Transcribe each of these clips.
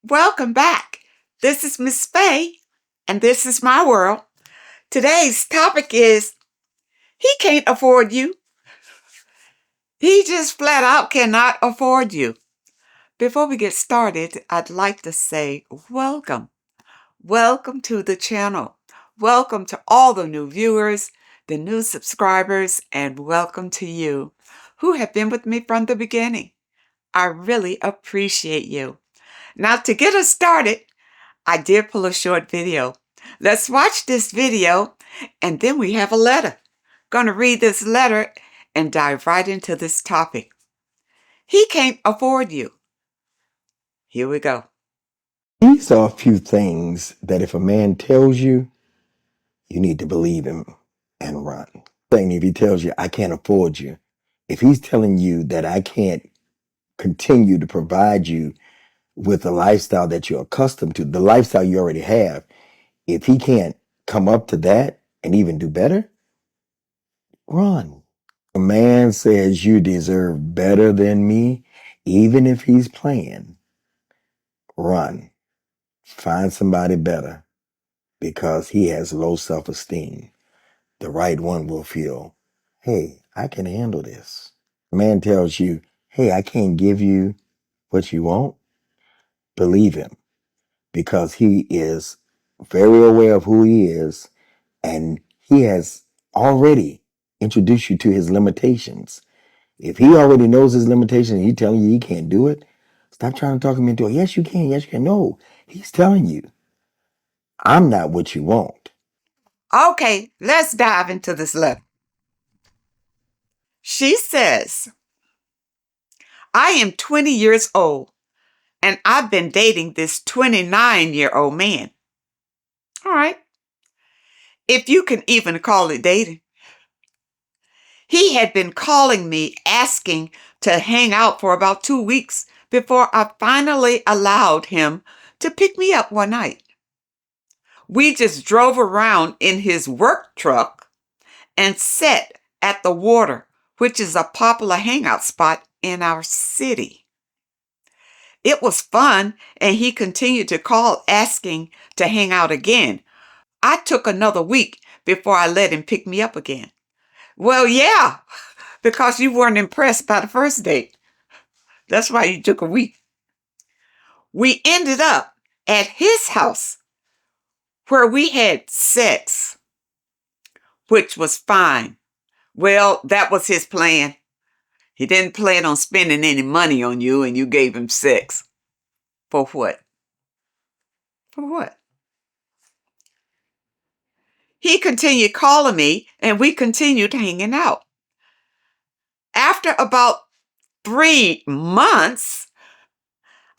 Welcome back. This is Miss Faye, and this is my world. Today's topic is he can't afford you. He just flat out cannot afford you. Before we get started, I'd like to say welcome. Welcome to the channel. Welcome to all the new viewers, the new subscribers, and welcome to you who have been with me from the beginning. I really appreciate you. Now, to get us started, I did pull a short video. Let's watch this video, and then we have a letter. Gonna read this letter and dive right into this topic. He can't afford you. Here we go. These are a few things that if a man tells you, you need to believe him and run. Saying if he tells you, I can't afford you, if he's telling you that I can't continue to provide you with the lifestyle that you're accustomed to, the lifestyle you already have, if he can't come up to that and even do better, run. A man says you deserve better than me, even if he's playing, run. Find somebody better because he has low self-esteem. The right one will feel, hey, I can handle this. A man tells you, hey, I can't give you what you want. Believe him because he is very aware of who he is and he has already introduced you to his limitations. If he already knows his limitations and he's telling you he can't do it, stop trying to talk him into it. Yes, you can. Yes, you can. No, he's telling you, I'm not what you want. Okay, let's dive into this letter. She says, I am 20 years old, and I've been dating this 29-year-old man. All right, if you can even call it dating. He had been calling me asking to hang out for about 2 weeks before I finally allowed him to pick me up one night. We just drove around in his work truck and sat at the water, which is a popular hangout spot in our city. It was fun, and he continued to call asking to hang out again. I took another week before I let him pick me up again. Well, yeah, because you weren't impressed by the first date. That's why you took a week. We ended up at his house where we had sex, which was fine. Well, that was his plan. He didn't plan on spending any money on you, and you gave him sex. For what? For what? He continued calling me, and we continued hanging out. After about 3 months,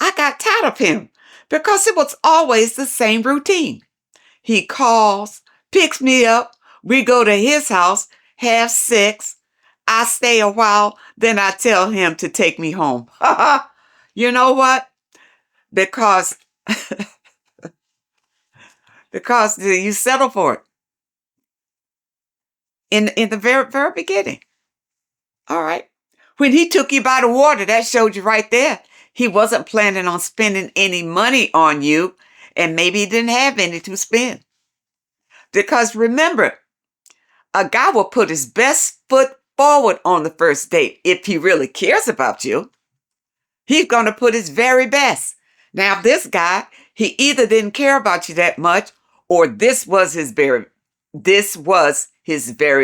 I got tired of him because it was always the same routine. He calls, picks me up, we go to his house, have sex. I stay a while, then I tell him to take me home. You know what? Because you settle for it in the very beginning. All right. When he took you by the water, that showed you right there. He wasn't planning on spending any money on you, and maybe he didn't have any to spend. Because remember, a guy will put his best foot forward on the first date if he really cares about you. He's going to put his very best. Now, this guy, he either didn't care about you that much, or this was his very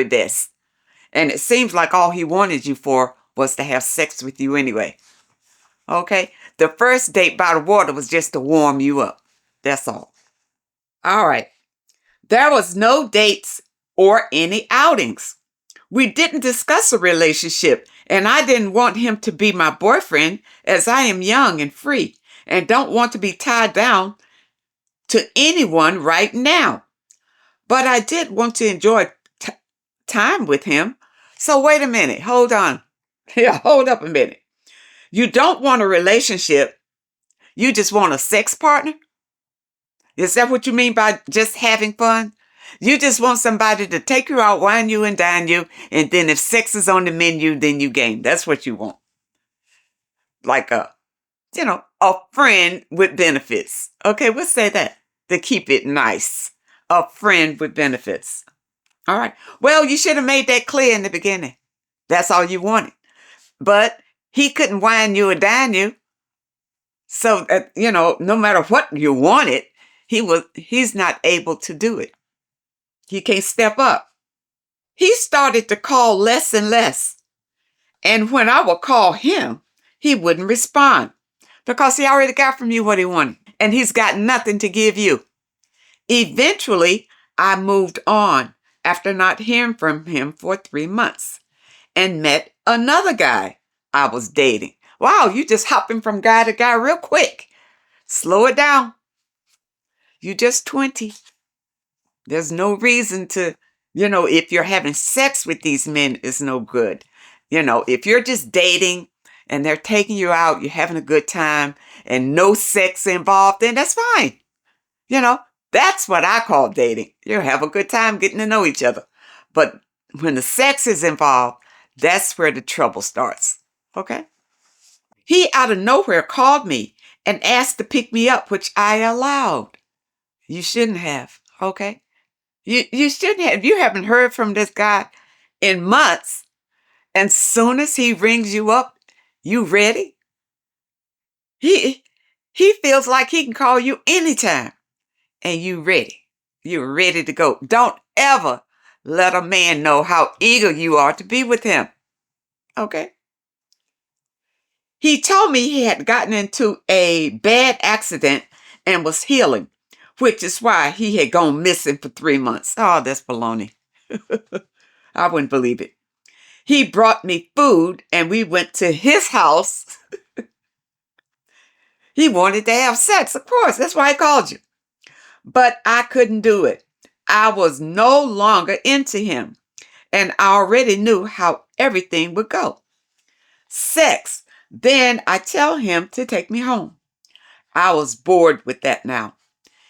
best. And it seems like all he wanted you for was to have sex with you anyway. Okay? The first date by the water was just to warm you up. That's all. All right. There was no dates or any outings. We didn't discuss a relationship, and I didn't want him to be my boyfriend as I am young and free and don't want to be tied down to anyone right now. But I did want to enjoy time with him. So wait a minute. Hold on. Yeah, hold up a minute. You don't want a relationship. You just want a sex partner? Is that what you mean by just having fun? You just want somebody to take you out, wine you and dine you, and then if sex is on the menu, then you game. That's what you want. Like a friend with benefits. Okay, we'll say that to keep it nice. A friend with benefits. All right. Well, you should have made that clear in the beginning. That's all you wanted. But he couldn't wine you or dine you. So, no matter what you wanted, he's not able to do it. He can't step up. He started to call less and less. And when I would call him, he wouldn't respond because he already got from you what he wanted and he's got nothing to give you. Eventually, I moved on after not hearing from him for 3 months and met another guy I was dating. Wow, you just hopping from guy to guy real quick. Slow it down. You just 20. There's no reason to, if you're having sex with these men, it's no good. If you're just dating and they're taking you out, you're having a good time and no sex involved, then that's fine. That's what I call dating. You have a good time getting to know each other. But when the sex is involved, that's where the trouble starts. Okay? He out of nowhere called me and asked to pick me up, which I allowed. You shouldn't have. Okay? You shouldn't have. You haven't heard from this guy in months. And soon as he rings you up, you ready? He feels like he can call you anytime. And you ready. You're ready to go. Don't ever let a man know how eager you are to be with him. Okay? He told me he had gotten into a bad accident and was healing, which is why he had gone missing for 3 months. Oh, that's baloney. I wouldn't believe it. He brought me food and we went to his house. He wanted to have sex, of course. That's why I called you. But I couldn't do it. I was no longer into him. And I already knew how everything would go. Sex. Then I tell him to take me home. I was bored with that now.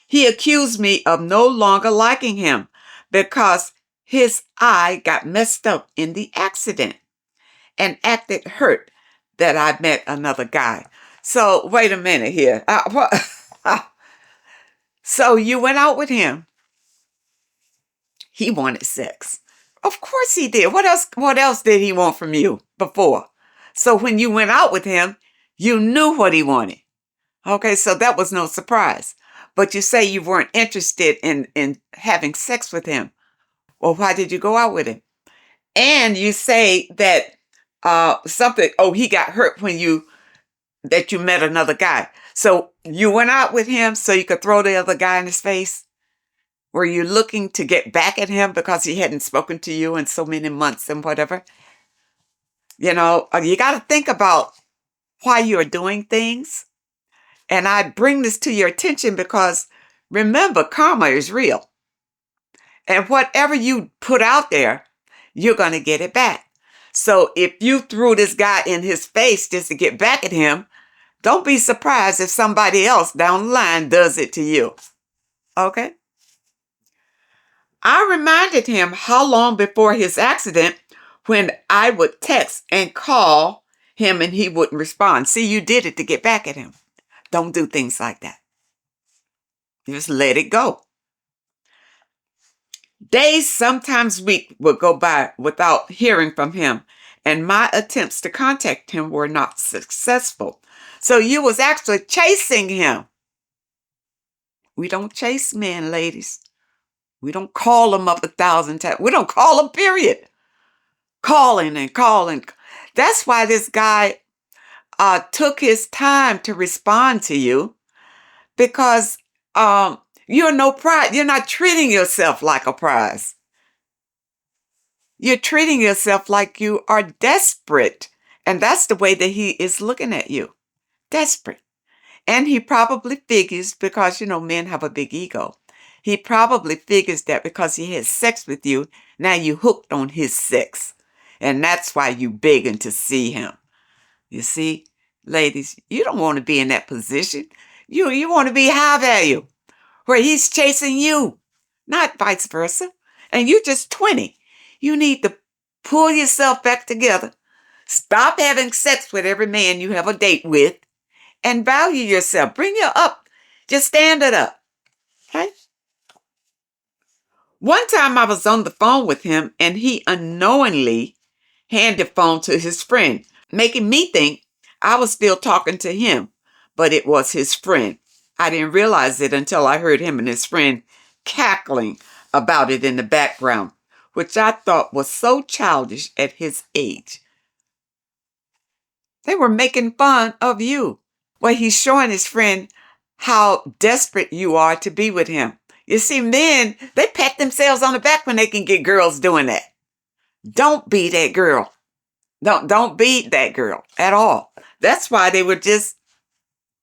He accused me of no longer liking him because his eye got messed up in the accident and acted hurt that I met another guy. So wait a minute here. So you went out with him. He wanted sex. Of course he did. What else did he want from you before? So when you went out with him, you knew what he wanted. Okay, so that was no surprise. But you say you weren't interested in having sex with him. Well, why did you go out with him? And you say that he got hurt that you met another guy. So you went out with him so you could throw the other guy in his face? Were you looking to get back at him because he hadn't spoken to you in so many months and whatever? You got to think about why you're doing things. And I bring this to your attention because remember, karma is real. And whatever you put out there, you're going to get it back. So if you threw this guy in his face just to get back at him, don't be surprised if somebody else down the line does it to you. Okay? I reminded him how long before his accident when I would text and call him and he wouldn't respond. See, you did it to get back at him. Don't do things like that. Just let it go. Days, sometimes weeks, would go by without hearing from him, and my attempts to contact him were not successful. So you was actually chasing him. We don't chase men, ladies. We don't call them up 1,000 times. We don't call them, period. Calling and calling. That's why this guy took his time to respond to you, because you're no prize. You're not treating yourself like a prize. You're treating yourself like you are desperate. And that's the way that he is looking at you. Desperate. And he probably figures, because, men have a big ego. He probably figures that because he had sex with you, now you hooked on his sex. And that's why you begging to see him. You see, ladies, you don't want to be in that position. You want to be high value, where he's chasing you, not vice versa. And you're just 20. You need to pull yourself back together. Stop having sex with every man you have a date with and value yourself. Bring you up. Just stand it up. Okay? One time I was on the phone with him and he unknowingly handed the phone to his friend, making me think I was still talking to him, but it was his friend. I didn't realize it until I heard him and his friend cackling about it in the background, which I thought was so childish at his age. They were making fun of you. Well, he's showing his friend how desperate you are to be with him. You see, men, they pat themselves on the back when they can get girls doing that. Don't be that girl. Don't be that girl at all. That's why they were just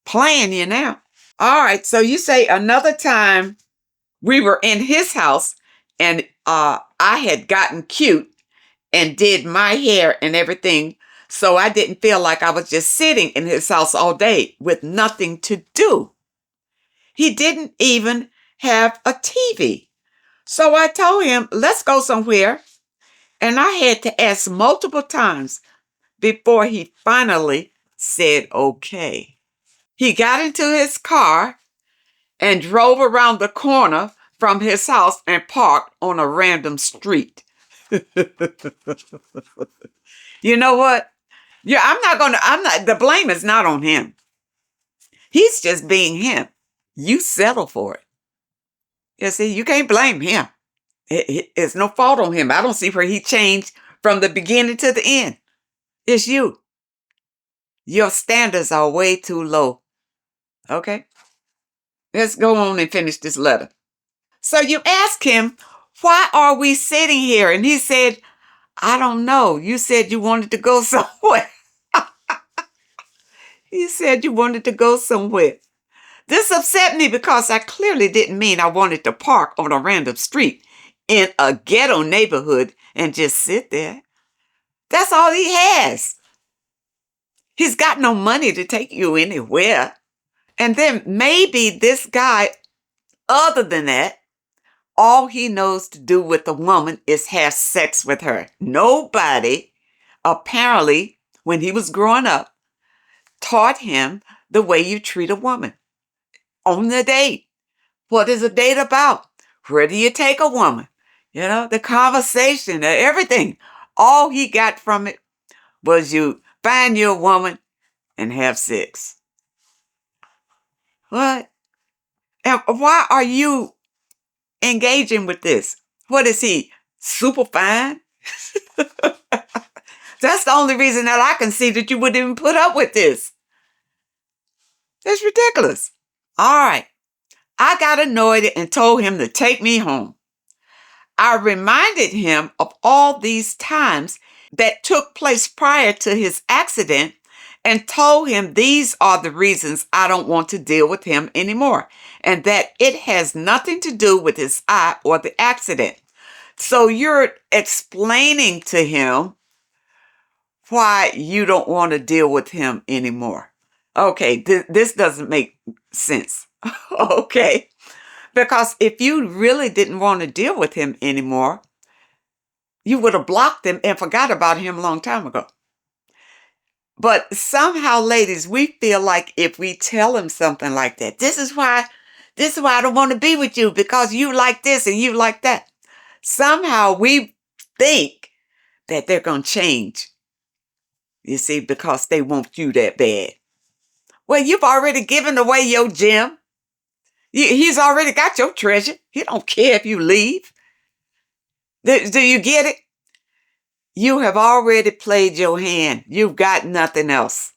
playing you now. All right, so you say another time we were in his house and I had gotten cute and did my hair and everything, so I didn't feel like I was just sitting in his house all day with nothing to do. He didn't even have a TV. So I told him, let's go somewhere. And I had to ask multiple times before he finally said okay. He got into his car and drove around the corner from his house and parked on a random street. You know what? Yeah, the blame is not on him. He's just being him. You settle for it. You see, you can't blame him. It's no fault on him. I don't see where he changed from the beginning to the end. It's you. Your standards are way too low. Okay? Let's go on and finish this letter. So you ask him, why are we sitting here? And he said, I don't know. You said you wanted to go somewhere. You said you wanted to go somewhere. This upset me because I clearly didn't mean I wanted to park on a random street in a ghetto neighborhood and just sit there. That's all he has. He's got no money to take you anywhere. And then maybe this guy, other than that, all he knows to do with a woman is have sex with her. Nobody, apparently, when he was growing up, taught him the way you treat a woman. On the date. What is a date about? Where do you take a woman? You know, the conversation, everything. All he got from it was you find your woman and have sex. What? And why are you engaging with this? What is he? Super fine? That's the only reason that I can see that you would even put up with this. That's ridiculous. All right. I got annoyed and told him to take me home. I reminded him of all these times that took place prior to his accident and told him these are the reasons I don't want to deal with him anymore and that it has nothing to do with his eye or the accident. So you're explaining to him why you don't want to deal with him anymore. Okay, this doesn't make sense. Okay. Because if you really didn't want to deal with him anymore, you would have blocked him and forgot about him a long time ago. But somehow, ladies, we feel like if we tell him something like that, this is why I don't want to be with you because you like this and you like that. Somehow we think that they're going to change. You see, because they want you that bad. Well, you've already given away your gem. He's already got your treasure. He don't care if you leave. Do you get it? You have already played your hand. You've got nothing else.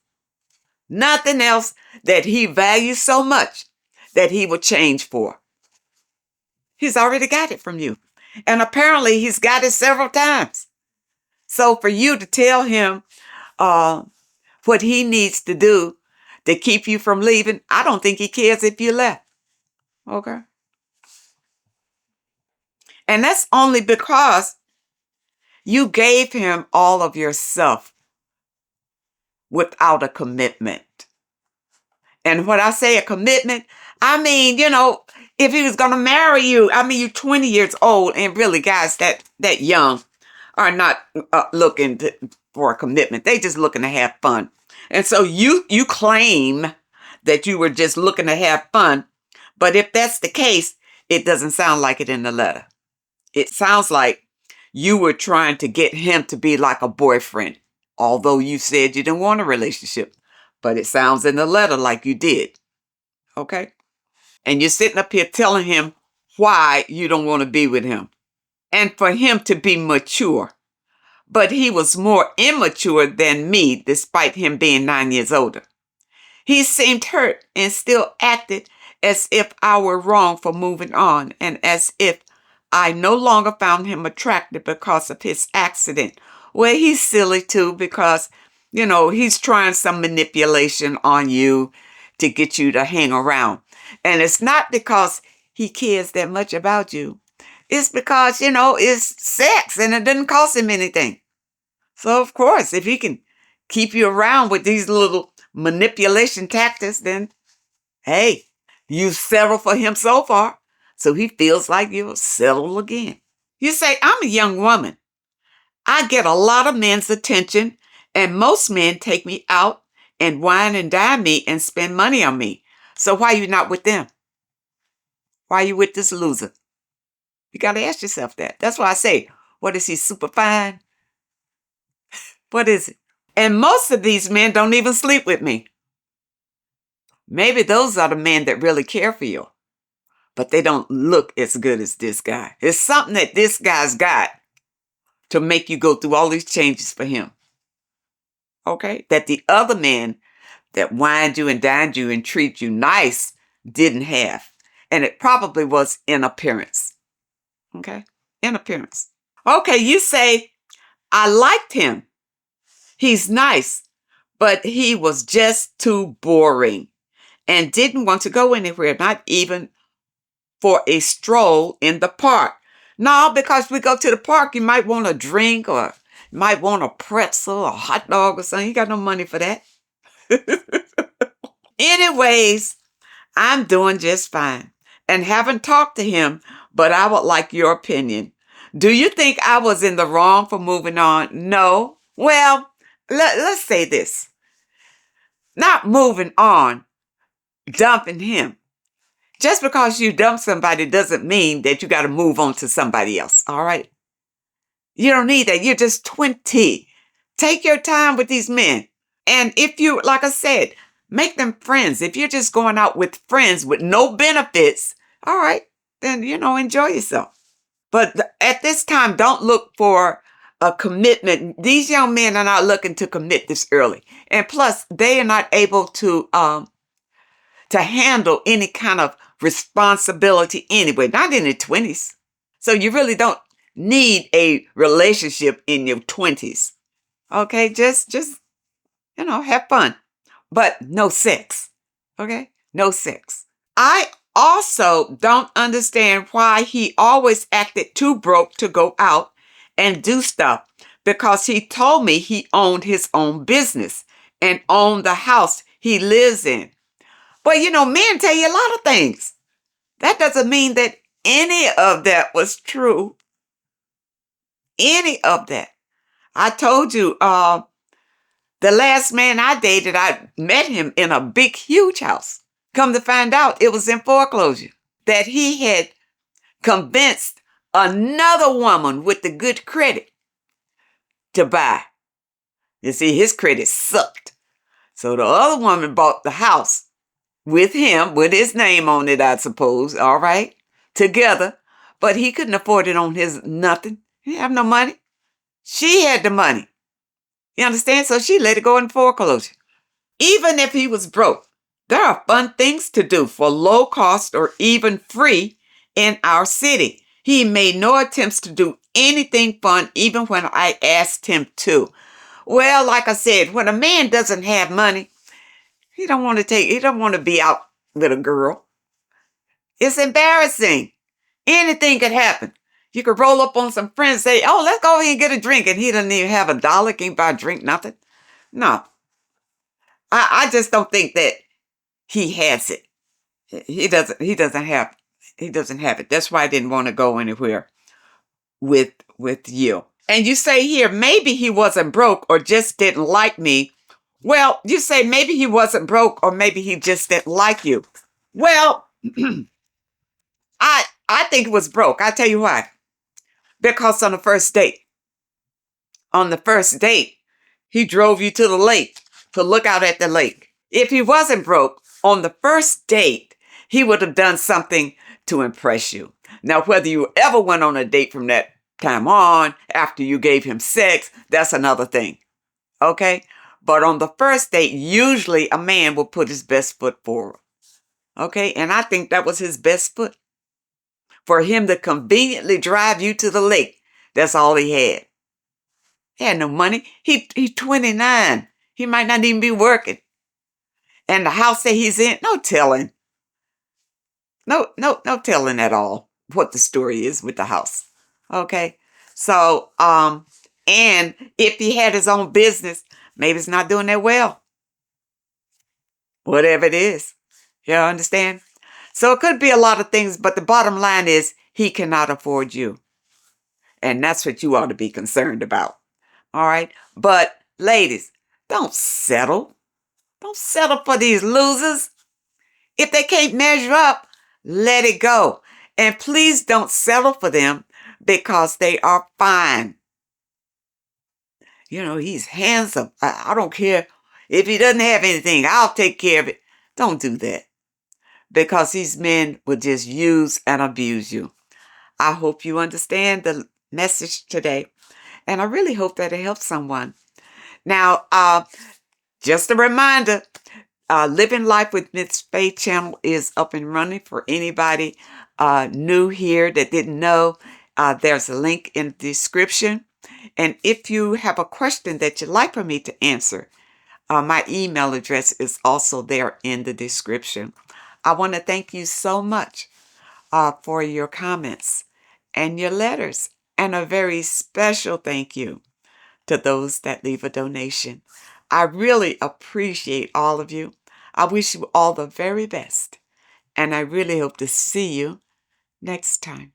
Nothing else that he values so much that he will change for. He's already got it from you. And apparently he's got it several times. So for you to tell him what he needs to do to keep you from leaving, I don't think he cares if you left. Okay. And that's only because you gave him all of yourself without a commitment. And when I say a commitment, I mean, if he was going to marry you, you're 20 years old, and really guys that young are not looking for a commitment. They just looking to have fun. And so you claim that you were just looking to have fun. But if that's the case, it doesn't sound like it in the letter. It sounds like you were trying to get him to be like a boyfriend, although you said you didn't want a relationship. But it sounds in the letter like you did. Okay? And you're sitting up here telling him why you don't want to be with him. And for him to be mature. But he was more immature than me, despite him being 9 years older. He seemed hurt and still acted as if I were wrong for moving on, and as if I no longer found him attractive because of his accident. Well, he's silly too, because, he's trying some manipulation on you to get you to hang around. And it's not because he cares that much about you. It's because, it's sex and it doesn't cost him anything. So, of course, if he can keep you around with these little manipulation tactics, then, hey, you settle for him so far. So he feels like you'll settle again. You say, I'm a young woman. I get a lot of men's attention, and most men take me out and wine and dine me and spend money on me. So why are you not with them? Why are you with this loser? You got to ask yourself that. That's why I say, what is he, super fine? What is it? And most of these men don't even sleep with me. Maybe those are the men that really care for you. But they don't look as good as this guy. It's something that this guy's got to make you go through all these changes for him. Okay? That the other men that wined you and dined you and treat you nice didn't have. And it probably was in appearance. Okay? In appearance. Okay, you say, I liked him. He's nice, but he was just too boring and didn't want to go anywhere, not even for a stroll in the park. No, because we go to the park, you might want a drink or you might want a pretzel or a hot dog or something. You got no money for that. Anyways, I'm doing just fine and haven't talked to him, but I would like your opinion. Do you think I was in the wrong for moving on? No. Well, let's say this. Not moving on, dumping him. Just because you dump somebody doesn't mean that you got to move on to somebody else, all right? You don't need that. You're just 20. Take your time with these men. And if you, like I said, make them friends. If you're just going out with friends with no benefits, all right, then, enjoy yourself. But at this time, don't look for a commitment. These young men are not looking to commit this early. And plus, they are not able to handle any kind of responsibility anyway, not in their 20s. So you really don't need a relationship in your 20s. Okay, just have fun. But no sex. Okay? No sex. I also don't understand why he always acted too broke to go out and do stuff, because he told me he owned his own business and owned the house he lives in. But, men tell you a lot of things. That doesn't mean that any of that was true. Any of that. I told you, the last man I dated, I met him in a big, huge house. Come to find out, it was in foreclosure. That he had convinced another woman with the good credit to buy. You see, his credit sucked. So the other woman bought the house with him, with his name on it, I suppose, all right, together. But he couldn't afford it on his nothing. He didn't have no money. She had the money. You understand? So she let it go in foreclosure. Even if he was broke, there are fun things to do for low cost or even free in our city. He made no attempts to do anything fun, even when I asked him to. Well, like I said, when a man doesn't have money, he don't want to be out with a girl. It's embarrassing. Anything could happen. You could roll up on some friends and say, oh, let's go ahead and get a drink. And he doesn't even have $1, can't buy a drink, nothing. No. I just don't think that he has it. He doesn't have it. That's why I didn't want to go anywhere with you. And you say here, maybe he wasn't broke or just didn't like me Well, you say maybe he wasn't broke or maybe he just didn't like you. Well, I think it was broke. I tell you why. Because on the first date, he drove you to the lake to look out at the lake. If he wasn't broke, on the first date, he would have done something to impress you. Now, whether you ever went on a date from that time on, after you gave him sex, that's another thing. Okay? But on the first date, usually a man will put his best foot forward. Okay? And I think that was his best foot. For him to conveniently drive you to the lake, that's all he had. He had no money. He's 29. He might not even be working. And the house that he's in, no telling. No telling at all what the story is with the house. Okay? So, and if he had his own business, maybe it's not doing that well. Whatever it is. You understand? So it could be a lot of things, but the bottom line is he cannot afford you. And that's what you ought to be concerned about. All right? But ladies, don't settle. Don't settle for these losers. If they can't measure up, let it go. And please don't settle for them because they are fine. You know, he's handsome. I don't care if he doesn't have anything. I'll take care of it. Don't do that. Because these men will just use and abuse you. I hope you understand the message today. And I really hope that it helps someone. Now, just a reminder, Living Life with Miss Faye channel is up and running for anybody new here that didn't know. There's a link in the description. And if you have a question that you'd like for me to answer, my email address is also there in the description. I want to thank you so much for your comments and your letters. And a very special thank you to those that leave a donation. I really appreciate all of you. I wish you all the very best. And I really hope to see you next time.